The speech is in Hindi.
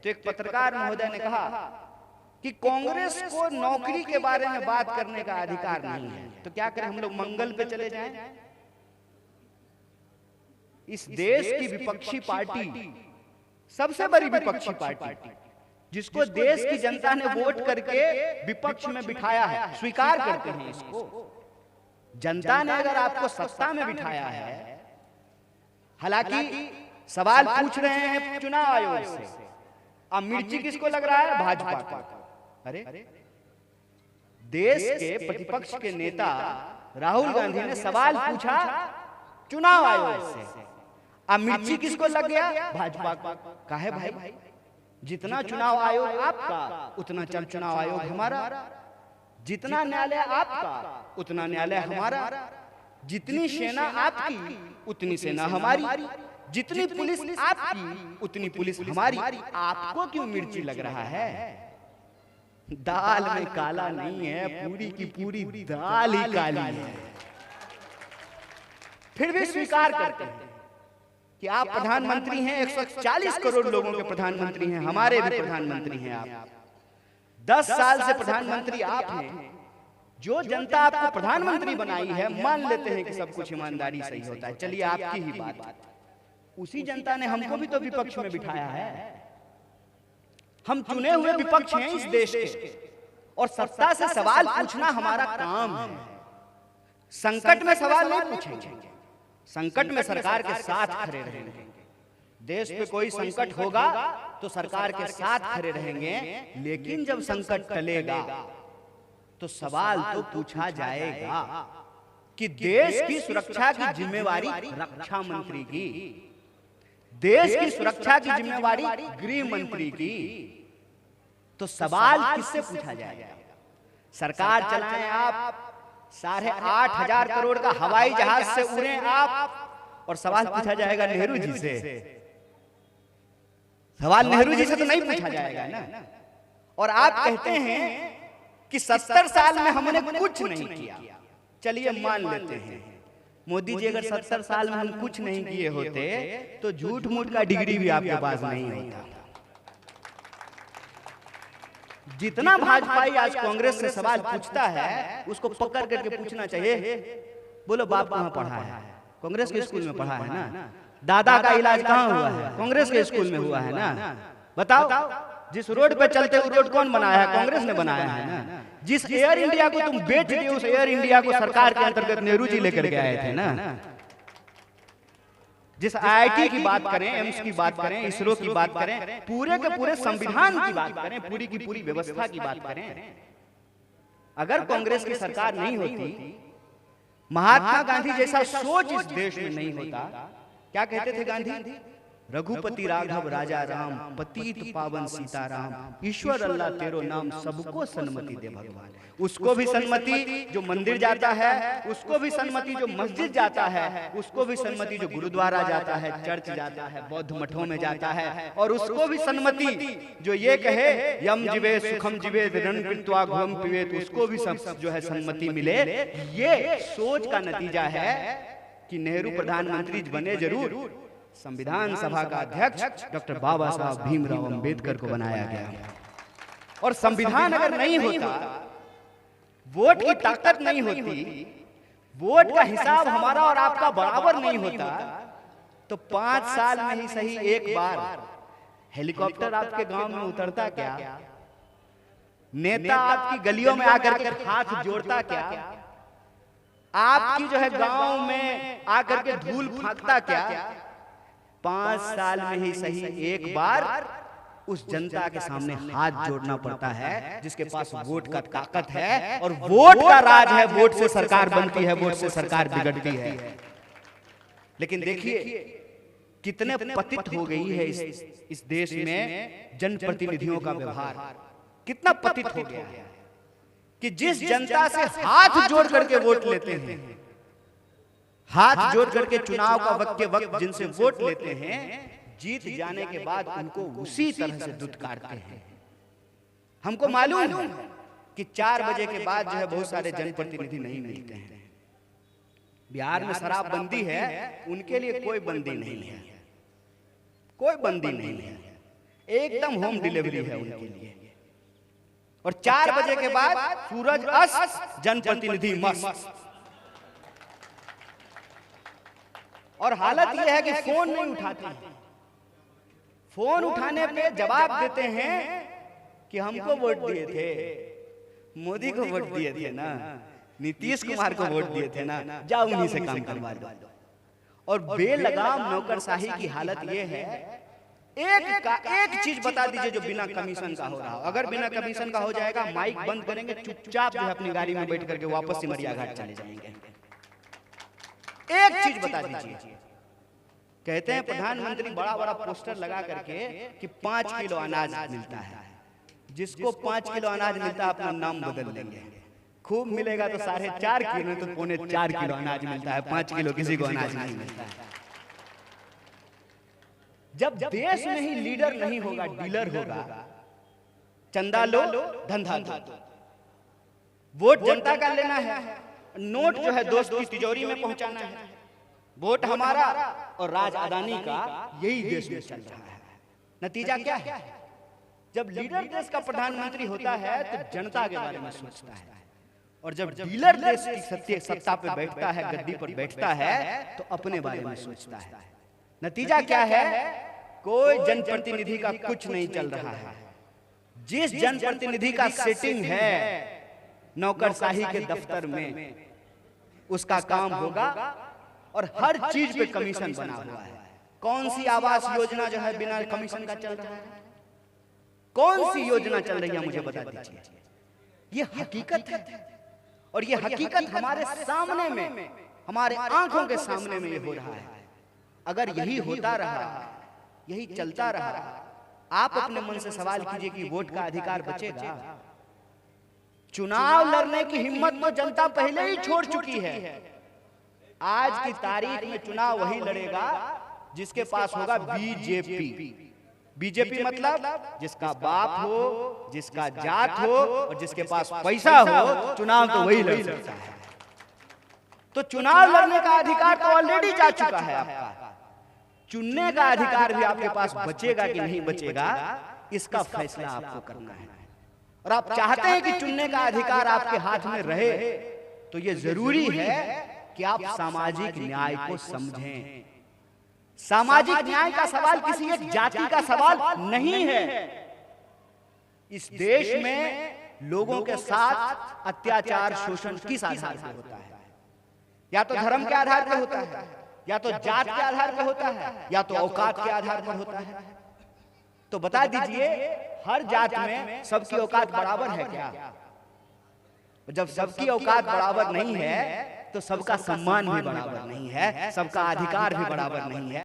तो एक पत्रकार महोदय ने कहा कि कांग्रेस को नौकरी के बारे में बात करने का अधिकार नहीं है, तो क्या करें, हम लोग मंगल पे चले जाएं? इस देश की विपक्षी पार्टी, सबसे बड़ी विपक्षी पार्टी, जिसको देश की जनता ने वोट करके विपक्ष में बिठाया है, स्वीकार करते हैं इसको। जनता ने अगर आपको सत्ता में बिठाया है, हालांकि सवाल पूछ रहे हैं चुनाव आयोग से, अब मिर्ची किसको लग रहा है? भाजपा को। अरे देश के प्रतिपक्ष के नेता राहुल गांधी ने सवाल पूछा चुनाव आयोग से, अब मिर्ची किसको लग गया? भाजपा को। काहे भाई? जितना चुनाव आयोग आपका उतना चुनाव आयोग हमारा, जितना न्यायालय आपका उतना न्यायालय हमारा, जितनी सेना आपकी उतनी सेना हमारी, जितनी पुलिस आपकी उतनी पुलिस हमारी। आपको क्यों मिर्ची लग रहा है? दाल में काला नहीं है, पूरी की पूरी दाल ही काली है। फिर भी स्वीकार करते हैं कि आप प्रधानमंत्री हैं, 140 करोड़ लोगों के प्रधानमंत्री हैं, हमारे भी प्रधानमंत्री हैं आप। 10 साल से प्रधानमंत्री आप हैं। जो जनता आपको प्रधानमंत्री बनाई है, मान लेते हैं कि सब कुछ ईमानदारी सही होता है, चलिए आपकी ही बात, उसी जनता ने हमको भी तो विपक्ष में बिठाया है। हम चुने हुए विपक्ष हैं इस देश के, और सत्ता से सवाल पूछना हमारा काम है। संकट में सवाल नहीं पूछेंगे, संकट में सरकार के साथ खड़े रहेंगे। देश पे कोई संकट होगा तो सरकार के साथ खड़े रहेंगे, लेकिन जब संकट टलेगा तो सवाल तो पूछा जाएगा कि देश की सुरक्षा की जिम्मेवारी रक्षा मंत्री की, देश की सुरक्षा की जिम्मेवारी गृह मंत्री की, तो सवाल किससे पूछा जाएगा? सरकार चलाएं आप, 8,500 करोड़ का हवाई जहाज से उड़े आप, और सवाल पूछा जाएगा नेहरू जी से? सवाल नेहरू जी से तो नहीं पूछा जाएगा ना। और आप कहते हैं कि 70 साल में हमने कुछ नहीं किया। चलिए मान लेते हैं मोदी जी, अगर 70 साल में हम कुछ नहीं किए होते तो झूठ मूठ का डिग्री भी आपके पास नहीं होता। जितना भाजपाई आज कांग्रेस से सवाल पूछता है, उसको पकड़ करके पूछना चाहिए, बोलो बाप कहाँ पढ़ा है? कांग्रेस के स्कूल में पढ़ा है ना। दादा का इलाज कहाँ हुआ है? कांग्रेस के स्कूल में हुआ है ना। बताओ, जिस रोड पे चलते वो रोड कौन बनाया है? कांग्रेस ने बनाया है ना। जिस एयर इंडिया को तुम बेच दिए, उस एयर इंडिया को सरकार के अंतर्गत नेहरू जी लेकर के आए थे ना। जिस IIT की बात करें, एम्स की बात करें, इसरो की बात करें, पूरे के पूरे संविधान की बात करें, पूरी की पूरी व्यवस्था की बात करें, अगर कांग्रेस की सरकार नहीं होती, महात्मा गांधी जैसा सोच इस देश में नहीं होता। क्या कहते थे गांधी? रघुपति राघव राजा राम, पतित पावन सीताराम, ईश्वर अल्लाह तेरो नाम, सबको सन्मति दे भगवान। उसको भी सन्मति जो मंदिर जाता है, उसको भी सन्मति जो मस्जिद जाता है, उसको भी सन्मति जो गुरुद्वारा जाता है, चर्च जाता है, बौद्ध मठों में जाता है, और उसको भी सन्मति जो ये कहे यम जीवे सुखम जीवे रण कृत्वा घोम पिबेत, उसको भी सब जो है सन्मति मिले। ये सोच का नतीजा है कि नेहरू प्रधानमंत्री बने जरूर, संविधान सभा का अध्यक्ष डॉक्टर बाबा साहब भीमराव अंबेडकर को बनाया गया। और संविधान अगर नहीं होता, वोट की ताकत नहीं होती, वोट का हिसाब हमारा और आपका बराबर नहीं होता, तो 5 साल में ही सही एक बार हेलीकॉप्टर आपके गांव में उतरता क्या? नेता आपकी गलियों में आकर के हाथ जोड़ता क्या? आपकी जो है गांव में आकर के धूल फांकता क्या? 5 साल में ही सही एक बार उस जनता के सामने हाथ जोड़ना पड़ता है, जिसके पास वोट का ताकत है, और वोट का राज है। वोट से सरकार बनती है, वोट से सरकार बिगड़ती है। लेकिन देखिए कितने पतित हो गई है इस देश में जनप्रतिनिधियों का व्यवहार, कितना पतित हो गया है कि जिस जनता से हाथ जोड़ करके वोट लेते हैं, हाथ जोड़ करके चुनाव का वक्त जिनसे वोट लेते हैं, जीत जाने के बाद उनको उसी तरह से दुत्कारते हैं। हमको मालूम है कि 4 बजे के बाद जो है बहुत सारे जनप्रतिनिधि नहीं मिलते हैं। बिहार में शराबबंदी है, उनके लिए कोई बंदी नहीं है, कोई बंदी नहीं है। एकदम होम डिलीवरी है उनके लिए। और 4 बजे के बाद सूरज अस्त, जनप्रतिनिधि मस्त। और हालत यह है कि फोन नहीं उठाते हैं। फोन उठाने पे जवाब देते हैं कि हमको वोट दिए थे, मोदी को वोट दिए थे ना, नीतीश कुमार को वोट दिए थे ना, जाओ उन्हीं से काम करवा दो। और बेलगाम नौकरशाही की हालत यह है, एक चीज बता दीजिए जो बिना कमीशन का हो रहा हो। अगर बिना कमीशन का हो जाएगा, माइक बंद करेंगे, चुपचाप जो है अपनी गाड़ी में बैठ करके वापस सिमरिया घाट चले जाएंगे। एक चीज बता दीजिए। कहते हैं प्रधानमंत्री बड़ा बड़ा पोस्टर लगा करके कि 5 किलो अनाज मिलता है। जिसको 5 किलो अनाज मिलता है अपना नाम बदल लेंगे। खूब मिलेगा तो 4.5 किलो, तो 4.25 किलो अनाज मिलता है, 5 किलो किसी को अनाज नहीं मिलता है। जब देश में ही लीडर नहीं होगा, डीलर होगा, चंदा लो, धंधा दो, वोट जनता का लेना है, नोट जो है दोस्त की तिजोरी में पहुंचाना है, वोट हमारा और राज अदानी का, यही देश में चल रहा है। नतीजा क्या है? जब लीडर देश का प्रधानमंत्री होता है तो जनता के बारे में सोचता है, और जब डीलर देश की सत्ता पे बैठता है, गद्दी पर बैठता है, तो अपने बारे में सोचता है। नतीजा क्या है? कोई जनप्रतिनिधि का कुछ नहीं चल रहा है। जिस जनप्रतिनिधि का सेटिंग है नौकरशाही के दफ्तर में, उसका काम होगा, और हर चीज पे कमीशन बना हुआ है। कौन सी आवास योजना जो है बिना कमीशन का चल रहा है? कौन सी योजना चल रही है मुझे बता दीजिए। ये हकीकत है, और ये हकीकत हमारे सामने में, हमारे आंखों के सामने में ये हो रहा है। अगर यही होता रहा, यही चलता रहा, आप अपने मन से सवाल कीजिए कि वोट का अधिकार बचेगा? चुनाव लड़ने की हिम्मत तो जनता पहले ही छोड़ चुकी है। आज की तारीख में चुनाव वही लड़ेगा जिसके पास होगा बीजेपी। बीजेपी मतलब जिसका बाप हो, जिसका जात हो, और जिसके पास पैसा हो, चुनाव तो वही लड़ सकता है। तो चुनाव लड़ने का अधिकार तो ऑलरेडी जा चुका है आपका। चुनने का अधिकार भी आपके पास बचेगा कि नहीं बचेगा, इसका फैसला आपको करना है। और आप चाहते हैं कि चुनने का अधिकार आपके हाथ में रहे, तो यह जरूरी है कि आप सामाजिक न्याय को समझें। सामाजिक न्याय का सवाल किसी एक जाति का सवाल नहीं है। इस देश में लोगों के साथ अत्याचार, शोषण किस आधार पर होता है? या तो धर्म के आधार पर होता है, या तो जात के आधार पर होता है, या तो औकात के आधार पर होता है। तो बता दीजिए, हर जात में सबकी औकात बराबर है क्या? जब सबकी औकात बराबर नहीं है, तो सबका सम्मान भी बराबर नहीं है, सबका अधिकार भी बराबर नहीं है।